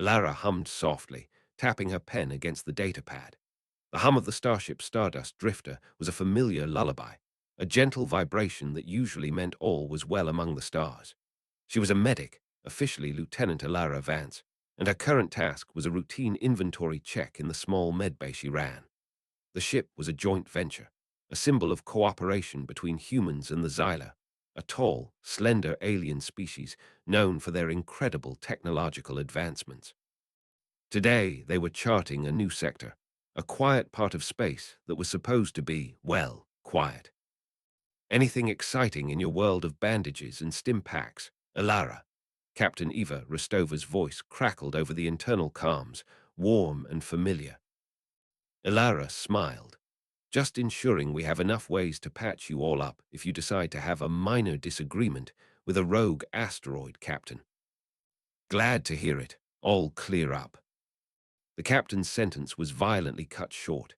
Ilara hummed softly, tapping her pen against the datapad. The hum of the starship Stardust Drifter was a familiar lullaby, a gentle vibration that usually meant all was well among the stars. She was a medic, officially Lieutenant Ilara Vance, and her current task was a routine inventory check in the small medbay she ran. The ship was a joint venture, a symbol of cooperation between humans and the Xyla, a tall, slender alien species known for their incredible technological advancements. Today, they were charting a new sector, a quiet part of space that was supposed to be, well, quiet. Anything exciting in your world of bandages and stim packs, Alara? Captain Eva Rostova's voice crackled over the internal comms, warm and familiar. Alara smiled. Just ensuring we have enough ways to patch you all up if you decide to have a minor disagreement with a rogue asteroid, Captain. Glad to hear it. All clear up. The captain's sentence was violently cut short.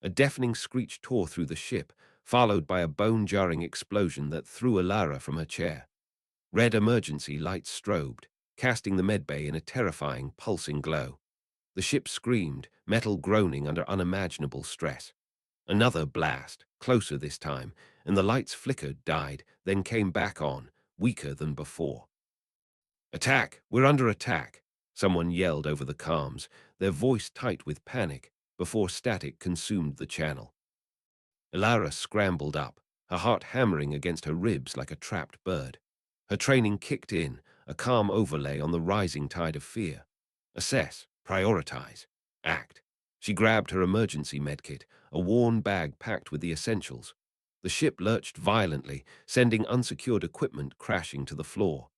A deafening screech tore through the ship, followed by a bone-jarring explosion that threw Alara from her chair. Red emergency lights strobed, casting the medbay in a terrifying, pulsing glow. The ship screamed, metal groaning under unimaginable stress. Another blast, closer this time, and the lights flickered, died, then came back on, weaker than before. "Attack! We're under attack!" Someone yelled over the comms, their voice tight with panic, before static consumed the channel. Ilara scrambled up, her heart hammering against her ribs like a trapped bird. Her training kicked in, a calm overlay on the rising tide of fear. Assess, prioritize, act. She grabbed her emergency medkit, a worn bag packed with the essentials. The ship lurched violently, sending unsecured equipment crashing to the floor.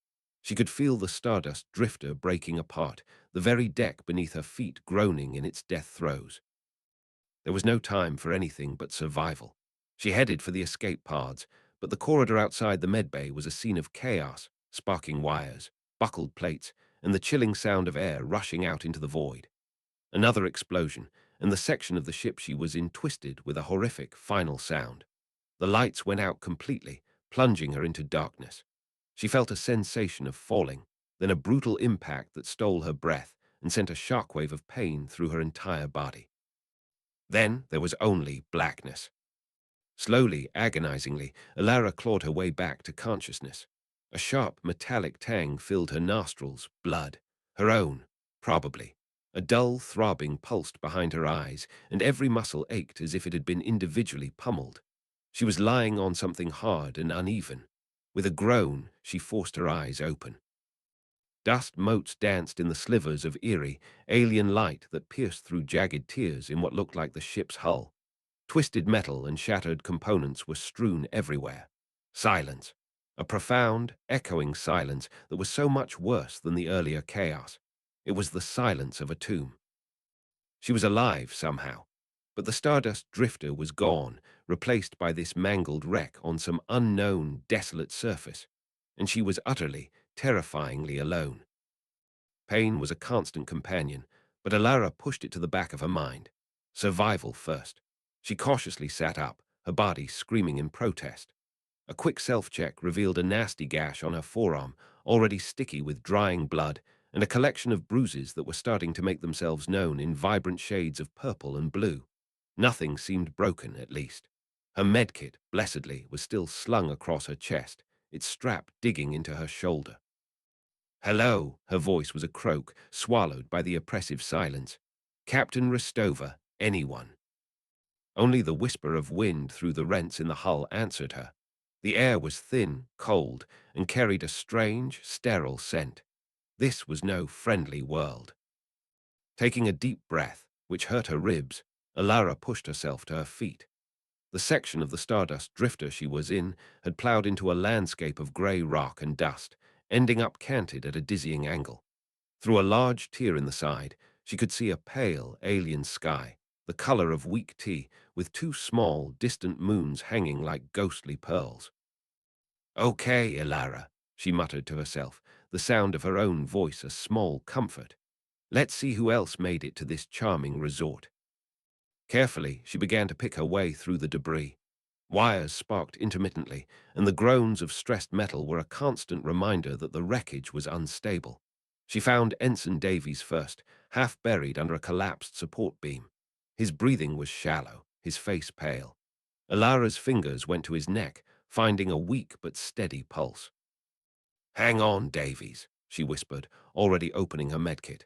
She could feel the Stardust Drifter breaking apart, the very deck beneath her feet groaning in its death throes. There was no time for anything but survival. She headed for the escape pods, but the corridor outside the medbay was a scene of chaos, sparking wires, buckled plates, and the chilling sound of air rushing out into the void. Another explosion, and the section of the ship she was in twisted with a horrific final sound. The lights went out completely, plunging her into darkness. She felt a sensation of falling, then a brutal impact that stole her breath and sent a shockwave of pain through her entire body. Then there was only blackness. Slowly, agonizingly, Alara clawed her way back to consciousness. A sharp, metallic tang filled her nostrils, blood. Her own, probably. A dull throbbing pulsed behind her eyes, and every muscle ached as if it had been individually pummeled. She was lying on something hard and uneven. With a groan, she forced her eyes open. Dust motes danced in the slivers of eerie, alien light that pierced through jagged tears in what looked like the ship's hull. Twisted metal and shattered components were strewn everywhere. Silence. A profound, echoing silence that was so much worse than the earlier chaos. It was the silence of a tomb. She was alive somehow, but the Stardust Drifter was gone, replaced by this mangled wreck on some unknown, desolate surface, and she was utterly, terrifyingly alone. Pain was a constant companion, but Alara pushed it to the back of her mind. Survival first. She cautiously sat up, her body screaming in protest. A quick self-check revealed a nasty gash on her forearm, already sticky with drying blood, and a collection of bruises that were starting to make themselves known in vibrant shades of purple and blue. Nothing seemed broken, at least. Her medkit, blessedly, was still slung across her chest, its strap digging into her shoulder. "Hello," her voice was a croak, swallowed by the oppressive silence. "Captain Rostova, anyone?" Only the whisper of wind through the rents in the hull answered her. The air was thin, cold, and carried a strange, sterile scent. This was no friendly world. Taking a deep breath, which hurt her ribs, Alara pushed herself to her feet. The section of the Stardust Drifter she was in had plowed into a landscape of grey rock and dust, ending up canted at a dizzying angle. Through a large tear in the side, she could see a pale, alien sky, the color of weak tea, with two small, distant moons hanging like ghostly pearls. "Okay, Ilara," she muttered to herself, the sound of her own voice a small comfort. "Let's see who else made it to this charming resort." Carefully, she began to pick her way through the debris. Wires sparked intermittently, and the groans of stressed metal were a constant reminder that the wreckage was unstable. She found Ensign Davies first, half buried under a collapsed support beam. His breathing was shallow, his face pale. Alara's fingers went to his neck, finding a weak but steady pulse. "Hang on, Davies," she whispered, already opening her medkit.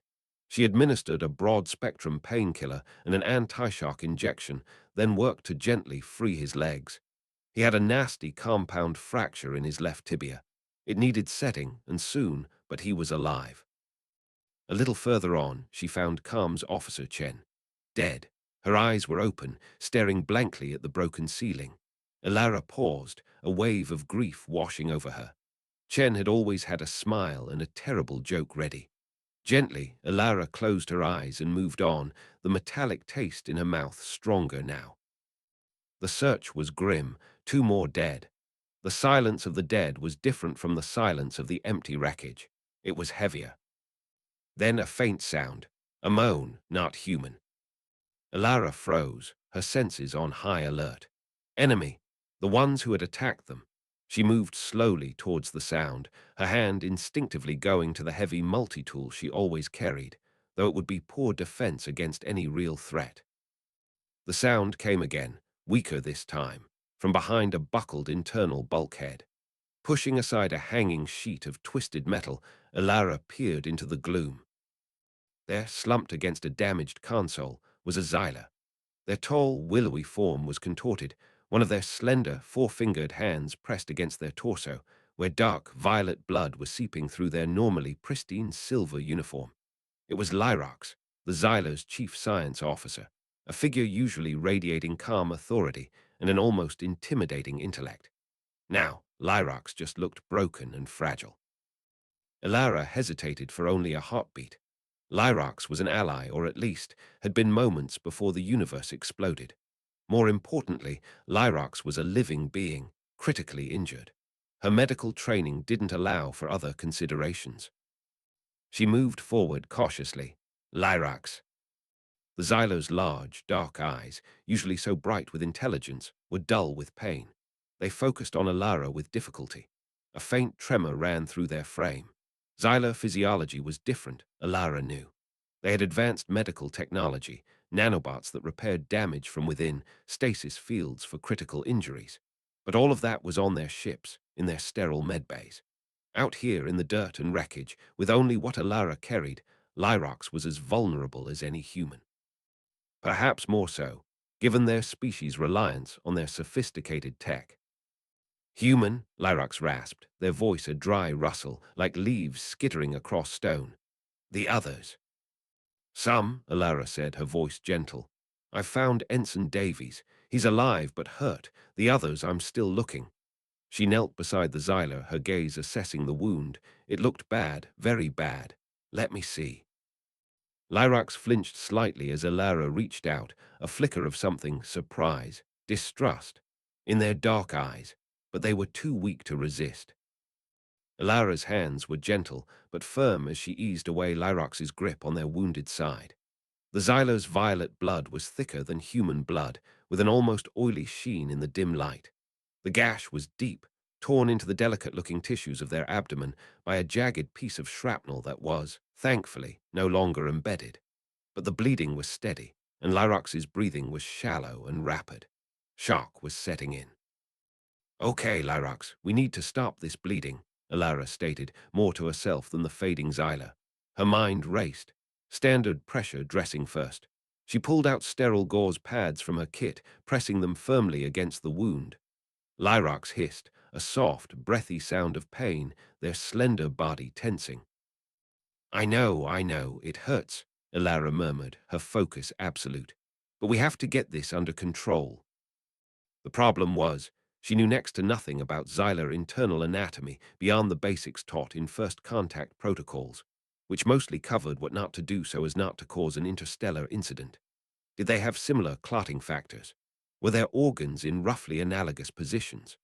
She administered a broad-spectrum painkiller and an anti-shock injection, then worked to gently free his legs. He had a nasty compound fracture in his left tibia. It needed setting, and soon, but he was alive. A little further on, she found Calm's officer Chen, dead. Her eyes were open, staring blankly at the broken ceiling. Elara paused, a wave of grief washing over her. Chen had always had a smile and a terrible joke ready. Gently, Elara closed her eyes and moved on, the metallic taste in her mouth stronger now. The search was grim, two more dead. The silence of the dead was different from the silence of the empty wreckage. It was heavier. Then a faint sound, a moan, not human. Elara froze, her senses on high alert. Enemy, the ones who had attacked them. She moved slowly towards the sound, her hand instinctively going to the heavy multi-tool she always carried, though it would be poor defense against any real threat. The sound came again, weaker this time, from behind a buckled internal bulkhead. Pushing aside a hanging sheet of twisted metal, Elara peered into the gloom. There, slumped against a damaged console, was a Xyla. Their tall, willowy form was contorted, one of their slender, four-fingered hands pressed against their torso, where dark, violet blood was seeping through their normally pristine silver uniform. It was Lyrax, the Xyla's chief science officer, a figure usually radiating calm authority and an almost intimidating intellect. Now, Lyrax just looked broken and fragile. Elara hesitated for only a heartbeat. Lyrax was an ally, or at least had been moments before the universe exploded. More importantly, Lyrax was a living being, critically injured. Her medical training didn't allow for other considerations. She moved forward cautiously. Lyrax. The Xylo's large, dark eyes, usually so bright with intelligence, were dull with pain. They focused on Elara with difficulty. A faint tremor ran through their frame. Xylo physiology was different, Elara knew. They had advanced medical technology, nanobots that repaired damage from within, stasis fields for critical injuries. But all of that was on their ships, in their sterile medbays. Out here in the dirt and wreckage, with only what Elara carried, Lyrax was as vulnerable as any human. Perhaps more so, given their species' reliance on their sophisticated tech. "Human," Lyrax rasped, their voice a dry rustle, like leaves skittering across stone. "The others." "Some," Elara said, her voice gentle. "I've found Ensign Davies. He's alive but hurt. The others, I'm still looking." She knelt beside the Xyla, her gaze assessing the wound. It looked bad, very bad. "Let me see." Lyrax flinched slightly as Elara reached out, a flicker of something, surprise, distrust, in their dark eyes, but they were too weak to resist. Elara's hands were gentle, but firm as she eased away Lyrax's grip on their wounded side. The Xylo's violet blood was thicker than human blood, with an almost oily sheen in the dim light. The gash was deep, torn into the delicate-looking tissues of their abdomen by a jagged piece of shrapnel that was, thankfully, no longer embedded. But the bleeding was steady, and Lyrax's breathing was shallow and rapid. Shock was setting in. "Okay, Lyrax, we need to stop this bleeding," Elara stated, more to herself than the fading Xyla. Her mind raced. Standard pressure dressing first. She pulled out sterile gauze pads from her kit, pressing them firmly against the wound. Lyrax hissed, a soft, breathy sound of pain, their slender body tensing. I know, it hurts," Elara murmured, her focus absolute. "But we have to get this under control." The problem was, she knew next to nothing about Xyla internal anatomy beyond the basics taught in first contact protocols, which mostly covered what not to do so as not to cause an interstellar incident. Did they have similar clotting factors? Were their organs in roughly analogous positions?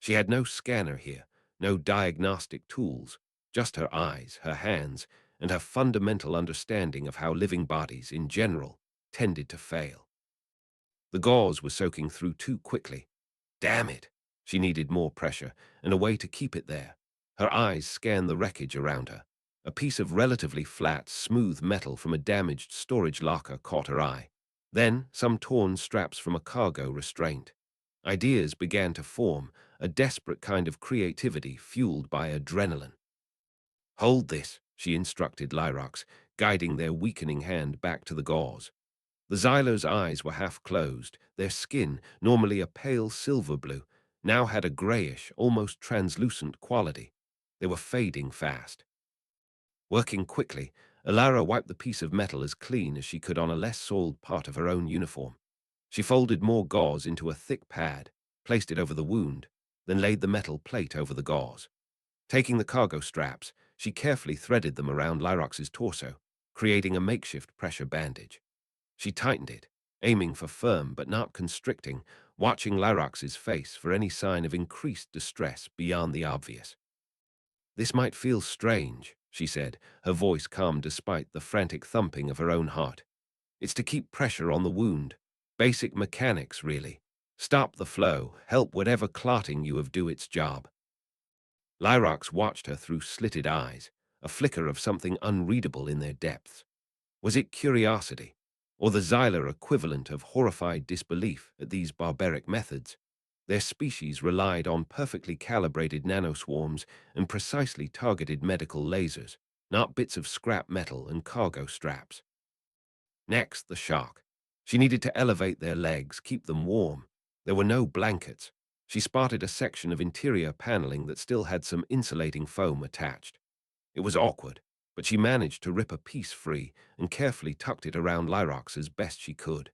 She had no scanner here, no diagnostic tools, just her eyes, her hands, and her fundamental understanding of how living bodies, in general, tended to fail. The gauze was soaking through too quickly. Damn it! She needed more pressure, and a way to keep it there. Her eyes scanned the wreckage around her. A piece of relatively flat, smooth metal from a damaged storage locker caught her eye. Then, some torn straps from a cargo restraint. Ideas began to form, a desperate kind of creativity fueled by adrenaline. Hold this, she instructed Lyrox, guiding their weakening hand back to the gauze. The Xylo's eyes were half closed. Their skin, normally a pale silver blue, now had a grayish, almost translucent quality. They were fading fast. Working quickly, Alara wiped the piece of metal as clean as she could on a less soiled part of her own uniform. She folded more gauze into a thick pad, placed it over the wound, then laid the metal plate over the gauze. Taking the cargo straps, she carefully threaded them around Lyrox's torso, creating a makeshift pressure bandage. She tightened it, aiming for firm but not constricting, watching Lyrox's face for any sign of increased distress beyond the obvious. This might feel strange, she said, her voice calm despite the frantic thumping of her own heart. It's to keep pressure on the wound. Basic mechanics, really. Stop the flow, help whatever clotting you have do its job. Lyrox watched her through slitted eyes, a flicker of something unreadable in their depths. Was it curiosity, or the Xylar equivalent of horrified disbelief at these barbaric methods? Their species relied on perfectly calibrated nanoswarms and precisely targeted medical lasers, not bits of scrap metal and cargo straps. Next, the shock. She needed to elevate their legs, keep them warm. There were no blankets. She spotted a section of interior paneling that still had some insulating foam attached. It was awkward, but she managed to rip a piece free and carefully tucked it around Lyrox as best she could.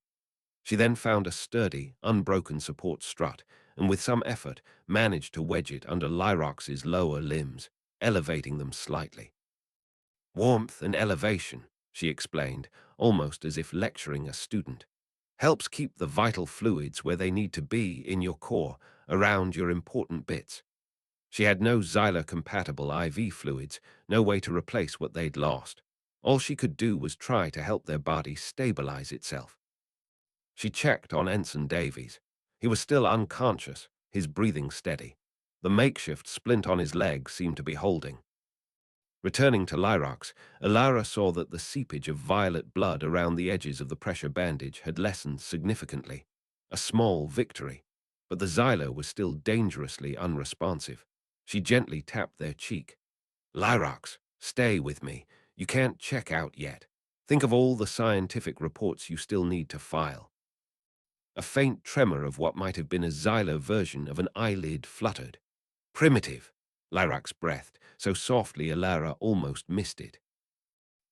She then found a sturdy, unbroken support strut and with some effort managed to wedge it under Lyrox's lower limbs, elevating them slightly. Warmth and elevation, she explained, almost as if lecturing a student, helps keep the vital fluids where they need to be in your core, around your important bits. She had no Xylar-compatible IV fluids, no way to replace what they'd lost. All she could do was try to help their body stabilize itself. She checked on Ensign Davies. He was still unconscious, his breathing steady. The makeshift splint on his leg seemed to be holding. Returning to Lyrox, Alara saw that the seepage of violet blood around the edges of the pressure bandage had lessened significantly. A small victory, but the Xylar was still dangerously unresponsive. She gently tapped their cheek. Lyrox, stay with me. You can't check out yet. Think of all the scientific reports you still need to file. A faint tremor of what might have been a Xylar version of an eyelid fluttered. Primitive, Lyrax breathed, so softly Alara almost missed it.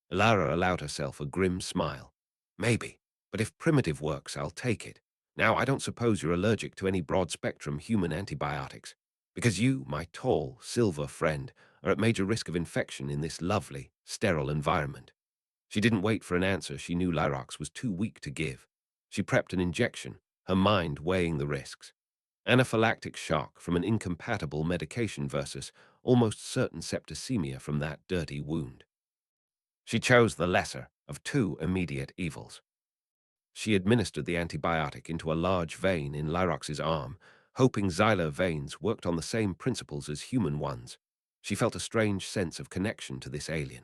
Alara allowed herself a grim smile. Maybe, but if primitive works, I'll take it. Now, I don't suppose you're allergic to any broad-spectrum human antibiotics, because you, my tall, silver friend, are at major risk of infection in this lovely, sterile environment. She didn't wait for an answer she knew Lyrox was too weak to give. She prepped an injection, her mind weighing the risks. Anaphylactic shock from an incompatible medication versus almost certain septicemia from that dirty wound. She chose the lesser of two immediate evils. She administered the antibiotic into a large vein in Lyrox's arm, hoping Xylar veins worked on the same principles as human ones. She felt a strange sense of connection to this alien.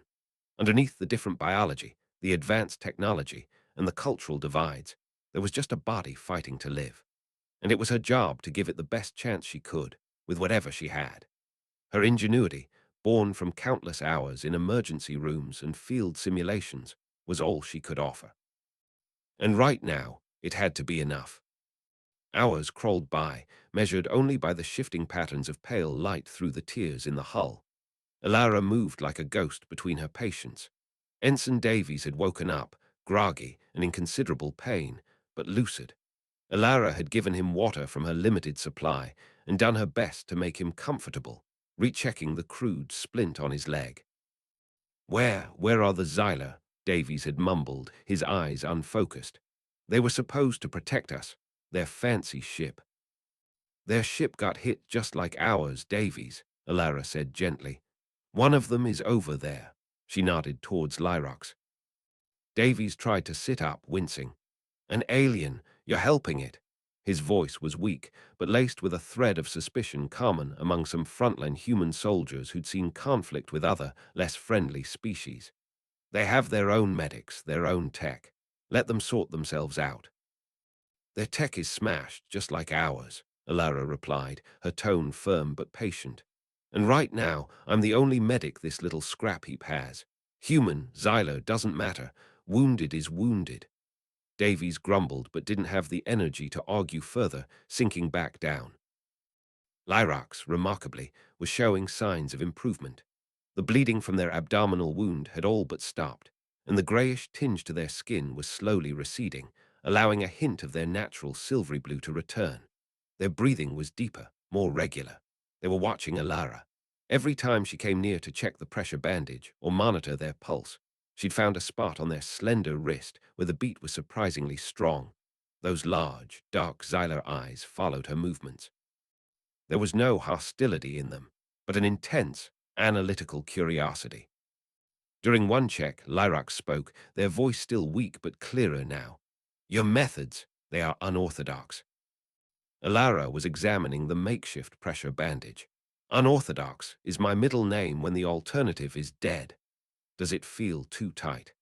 Underneath the different biology, the advanced technology, and the cultural divides, there was just a body fighting to live. And it was her job to give it the best chance she could, with whatever she had. Her ingenuity, born from countless hours in emergency rooms and field simulations, was all she could offer. And right now, it had to be enough. Hours crawled by, measured only by the shifting patterns of pale light through the tears in the hull. Alara moved like a ghost between her patients. Ensign Davies had woken up, groggy and in considerable pain, but lucid. Alara had given him water from her limited supply and done her best to make him comfortable, rechecking the crude splint on his leg. Where are the Xylar? Davies had mumbled, his eyes unfocused. They were supposed to protect us, their fancy ship. Their ship got hit just like ours, Davies, Alara said gently. One of them is over there. She nodded towards Lyrox. Davies tried to sit up, wincing. An alien, you're helping it. His voice was weak, but laced with a thread of suspicion common among some frontline human soldiers who'd seen conflict with other, less friendly species. They have their own medics, their own tech. Let them sort themselves out. Their tech is smashed, just like ours, Alara replied, her tone firm but patient. And right now, I'm the only medic this little scrap heap has. Human, Xylo, doesn't matter. Wounded is wounded. Davies grumbled but didn't have the energy to argue further, sinking back down. Lyrax, remarkably, was showing signs of improvement. The bleeding from their abdominal wound had all but stopped, and the greyish tinge to their skin was slowly receding, allowing a hint of their natural silvery blue to return. Their breathing was deeper, more regular. They were watching Alara. Every time she came near to check the pressure bandage or monitor their pulse, she'd found a spot on their slender wrist where the beat was surprisingly strong. Those large, dark Xylar eyes followed her movements. There was no hostility in them, but an intense, analytical curiosity. During one check, Lyrax spoke, their voice still weak but clearer now. Your methods, they are unorthodox. Alara was examining the makeshift pressure bandage. Unorthodox is my middle name when the alternative is dead. Does it feel too tight?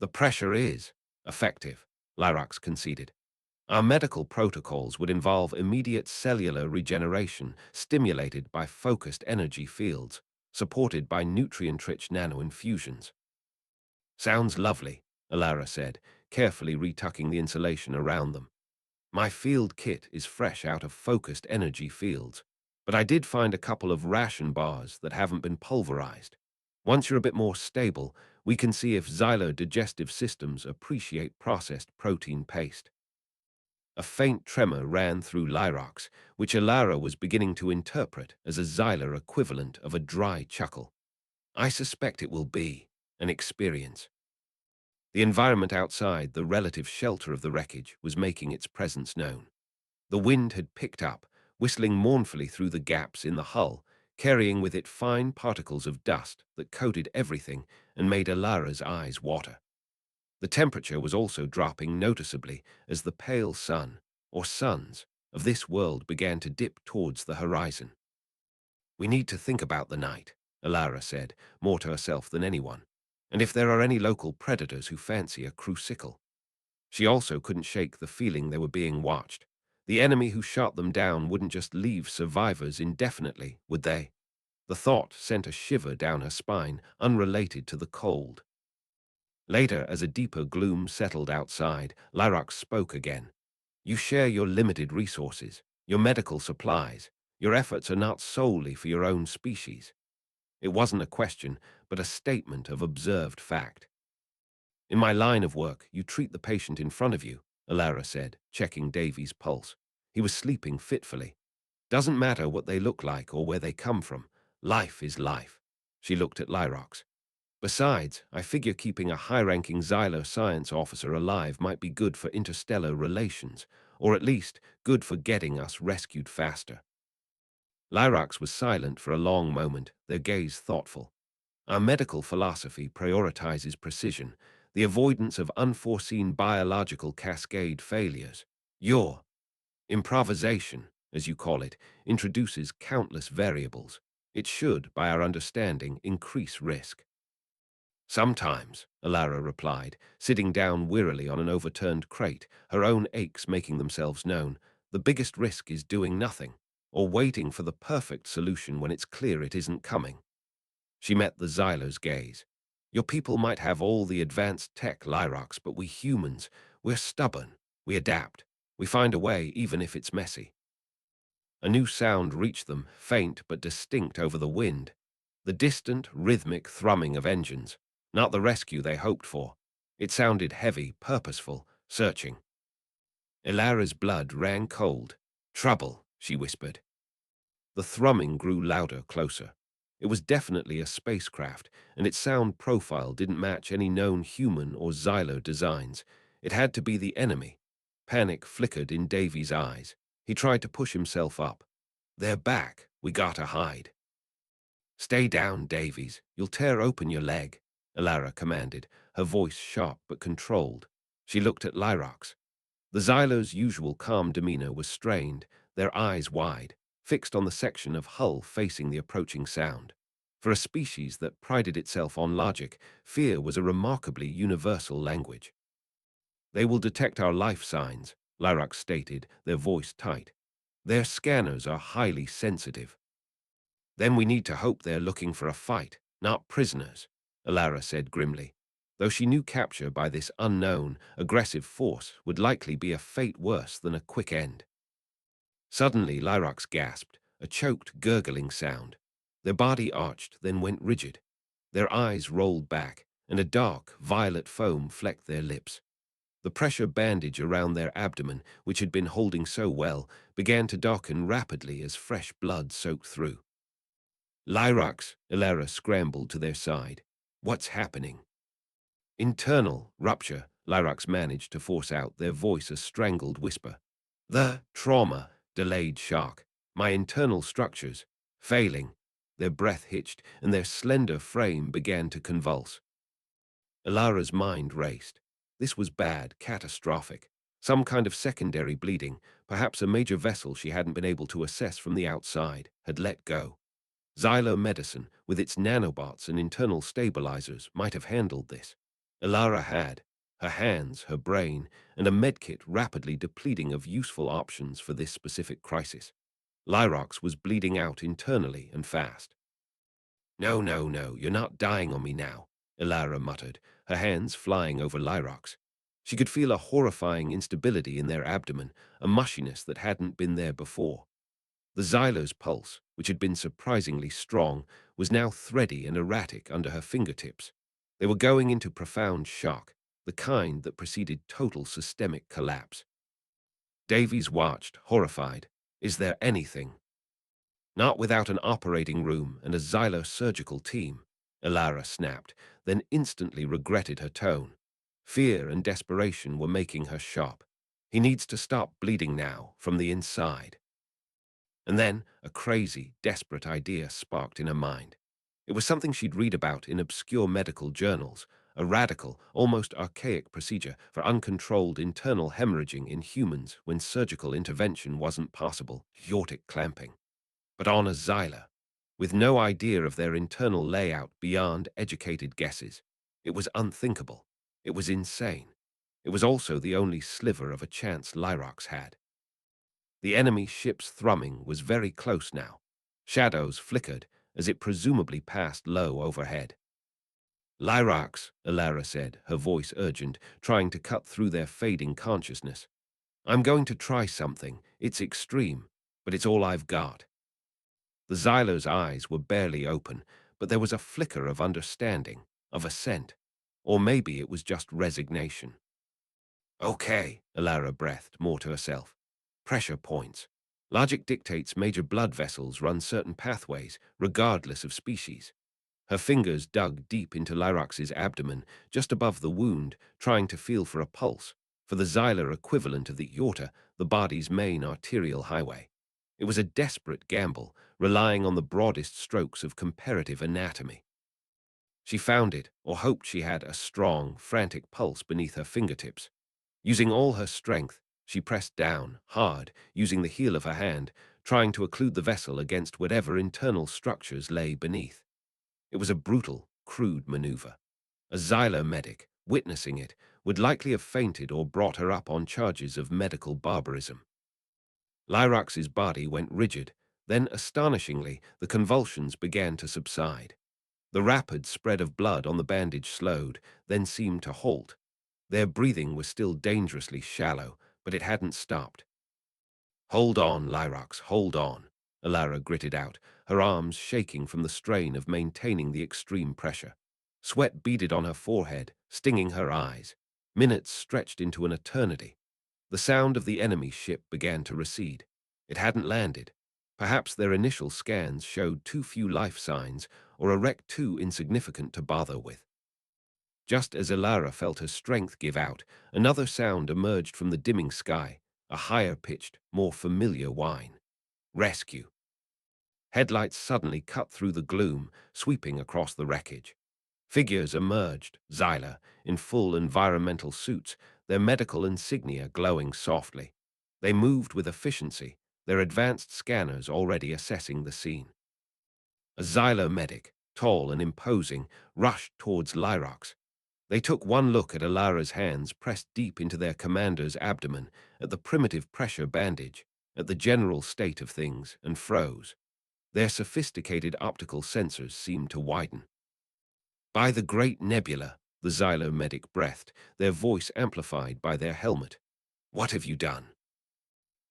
The pressure is effective, Lyrax conceded. Our medical protocols would involve immediate cellular regeneration stimulated by focused energy fields, supported by nutrient-rich nanoinfusions. Sounds lovely, Alara said, carefully retucking the insulation around them. My field kit is fresh out of focused energy fields, but I did find a couple of ration bars that haven't been pulverized. Once you're a bit more stable, we can see if xylodigestive systems appreciate processed protein paste. A faint tremor ran through Lyrax, which Alara was beginning to interpret as a Xylar equivalent of a dry chuckle. I suspect it will be an experience. The environment outside, the relative shelter of the wreckage, was making its presence known. The wind had picked up, whistling mournfully through the gaps in the hull, carrying with it fine particles of dust that coated everything and made Alara's eyes water. The temperature was also dropping noticeably as the pale sun, or suns, of this world began to dip towards the horizon. We need to think about the night, Alara said, more to herself than anyone, and if there are any local predators who fancy a crucicle. She also couldn't shake the feeling they were being watched. The enemy who shot them down wouldn't just leave survivors indefinitely, would they? The thought sent a shiver down her spine, unrelated to the cold. Later, as a deeper gloom settled outside, Lyrax spoke again. You share your limited resources, your medical supplies. Your efforts are not solely for your own species. It wasn't a question, but a statement of observed fact. In my line of work, you treat the patient in front of you, Alara said, checking Davy's pulse. He was sleeping fitfully. Doesn't matter what they look like or where they come from. Life is life. She looked at Lyrax. Besides, I figure keeping a high-ranking Xylo science officer alive might be good for interstellar relations, or at least good for getting us rescued faster. Lyrax was silent for a long moment, their gaze thoughtful. Our medical philosophy prioritizes precision, the avoidance of unforeseen biological cascade failures. Your improvisation, as you call it, introduces countless variables. It should, by our understanding, increase risk. Sometimes, Alara replied, sitting down wearily on an overturned crate, her own aches making themselves known. The biggest risk is doing nothing, or waiting for the perfect solution when it's clear it isn't coming. She met the Xylo's gaze. Your people might have all the advanced tech, Lyrax, but we humans, we're stubborn. We adapt. We find a way, even if it's messy. A new sound reached them, faint but distinct over the wind. The distant, rhythmic thrumming of engines. Not the rescue they hoped for. It sounded heavy, purposeful, searching. Ilara's blood ran cold. Trouble, she whispered. The thrumming grew louder, closer. It was definitely a spacecraft, and its sound profile didn't match any known human or Xylo designs. It had to be the enemy. Panic flickered in Davy's eyes. He tried to push himself up. They're back. We gotta hide. Stay down, Davies. You'll tear open your leg, Alara commanded, her voice sharp but controlled. She looked at Lyrax. The Xylo's usual calm demeanor was strained, their eyes wide, fixed on the section of hull facing the approaching sound. For a species that prided itself on logic, fear was a remarkably universal language. They will detect our life signs, Lyrax stated, their voice tight. Their scanners are highly sensitive. Then we need to hope they're looking for a fight, not prisoners, Alara said grimly, though she knew capture by this unknown, aggressive force would likely be a fate worse than a quick end. Suddenly, Lyrax gasped, a choked, gurgling sound. Their body arched, then went rigid. Their eyes rolled back, and a dark, violet foam flecked their lips. The pressure bandage around their abdomen, which had been holding so well, began to darken rapidly as fresh blood soaked through. Lyrax, Ilara scrambled to their side. What's happening? Internal rupture, Lyrax managed to force out, their voice a strangled whisper. The trauma, delayed shock. My internal structures, failing. Their breath hitched, and their slender frame began to convulse. Ilara's mind raced. This was bad, catastrophic. Some kind of secondary bleeding, perhaps a major vessel she hadn't been able to assess from the outside, had let go. Xylo medicine, with its nanobots and internal stabilizers, might have handled this. Ilara had. Her hands, her brain, and a medkit rapidly depleting of useful options for this specific crisis. Lyrax was bleeding out internally and fast. No, no, no, you're not dying on me now, Ilara muttered, her hands flying over Lyrax. She could feel a horrifying instability in their abdomen, a mushiness that hadn't been there before. The Xylo's pulse, which had been surprisingly strong, was now thready and erratic under her fingertips. They were going into profound shock, the kind that preceded total systemic collapse. Davies watched, horrified. Is there anything? Not without an operating room and a Xylo surgical team, Ilara snapped, then instantly regretted her tone. Fear and desperation were making her shop. He needs to stop bleeding now, from the inside. And then a crazy, desperate idea sparked in her mind. It was something she'd read about in obscure medical journals, a radical, almost archaic procedure for uncontrolled internal hemorrhaging in humans when surgical intervention wasn't possible, aortic clamping. But on a Xyla, with no idea of their internal layout beyond educated guesses. It was unthinkable. It was insane. It was also the only sliver of a chance Lyrax had. The enemy ship's thrumming was very close now. Shadows flickered as it presumably passed low overhead. Lyrax, Ilara said, her voice urgent, trying to cut through their fading consciousness. I'm going to try something. It's extreme, but it's all I've got. The Xylo's eyes were barely open, but there was a flicker of understanding, of assent. Or maybe it was just resignation. Okay, Ilara breathed, more to herself. Pressure points. Logic dictates major blood vessels run certain pathways, regardless of species. Her fingers dug deep into Lyrax's abdomen, just above the wound, trying to feel for a pulse, for the Xyla equivalent of the aorta, the body's main arterial highway. It was a desperate gamble, relying on the broadest strokes of comparative anatomy. She found it, or hoped she had, a strong, frantic pulse beneath her fingertips. Using all her strength, she pressed down, hard, using the heel of her hand, trying to occlude the vessel against whatever internal structures lay beneath. It was a brutal, crude maneuver. A Xylo medic, witnessing it, would likely have fainted or brought her up on charges of medical barbarism. Lyrax's body went rigid, then, astonishingly, the convulsions began to subside. The rapid spread of blood on the bandage slowed, then seemed to halt. Their breathing was still dangerously shallow, but it hadn't stopped. Hold on, Lyrax, hold on, Ilara gritted out, her arms shaking from the strain of maintaining the extreme pressure. Sweat beaded on her forehead, stinging her eyes. Minutes stretched into an eternity. The sound of the enemy ship began to recede. It hadn't landed. Perhaps their initial scans showed too few life signs, or a wreck too insignificant to bother with. Just as Ilara felt her strength give out, another sound emerged from the dimming sky, a higher-pitched, more familiar whine. Rescue. Headlights suddenly cut through the gloom, sweeping across the wreckage. Figures emerged, Xyla, in full environmental suits, their medical insignia glowing softly. They moved with efficiency, their advanced scanners already assessing the scene. A Xylo medic, tall and imposing, rushed towards Lyrox. They took one look at Alara's hands pressed deep into their commander's abdomen, at the primitive pressure bandage, at the general state of things, and froze. Their sophisticated optical sensors seemed to widen. By the great nebula, the Xylo medic breathed, their voice amplified by their helmet. What have you done?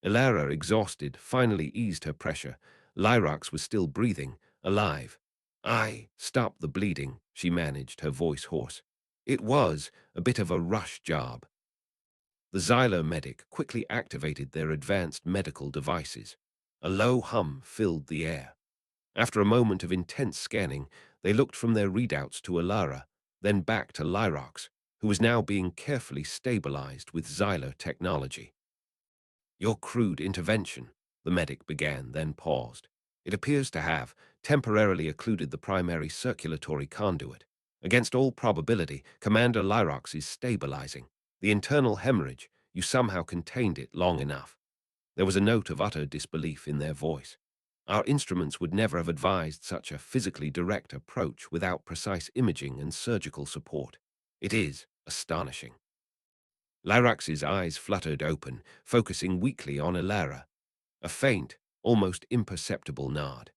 Ilara, exhausted, finally eased her pressure. Lyrax was still breathing, alive. I stopped the bleeding, she managed, her voice hoarse. It was a bit of a rush job. The Xylo medic quickly activated their advanced medical devices. A low hum filled the air. After a moment of intense scanning, they looked from their readouts to Alara, then back to Lyrox, who was now being carefully stabilized with Xylo technology. Your crude intervention, the medic began, then paused. It appears to have temporarily occluded the primary circulatory conduit. Against all probability, Commander Lyrox is stabilizing. The internal hemorrhage, you somehow contained it long enough. There was a note of utter disbelief in their voice. Our instruments would never have advised such a physically direct approach without precise imaging and surgical support. It is astonishing. Lyrax's eyes fluttered open, focusing weakly on Ilara. A faint, almost imperceptible nod.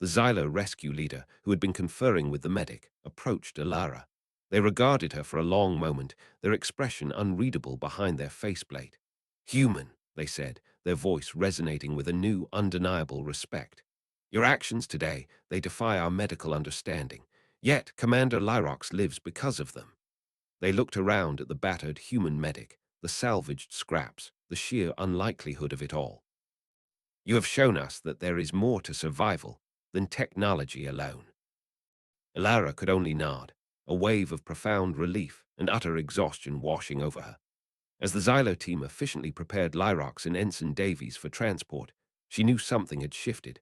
The Xylo rescue leader, who had been conferring with the medic, approached Ilara. They regarded her for a long moment, their expression unreadable behind their faceplate. Human, they said, their voice resonating with a new, undeniable respect. Your actions today, they defy our medical understanding. Yet Commander Lyrox lives because of them. They looked around at the battered human medic, the salvaged scraps, the sheer unlikelihood of it all. You have shown us that there is more to survival than technology alone. Ilara could only nod, a wave of profound relief and utter exhaustion washing over her. As the Xylo team efficiently prepared Lyrox and Ensign Davies for transport, she knew something had shifted,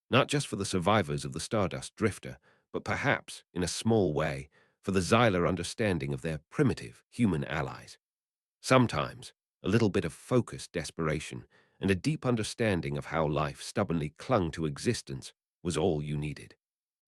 not just for the survivors of the Stardust Drifter, but perhaps, in a small way, for the Xylo understanding of their primitive human allies. Sometimes, a little bit of focused desperation and a deep understanding of how life stubbornly clung to existence was all you needed.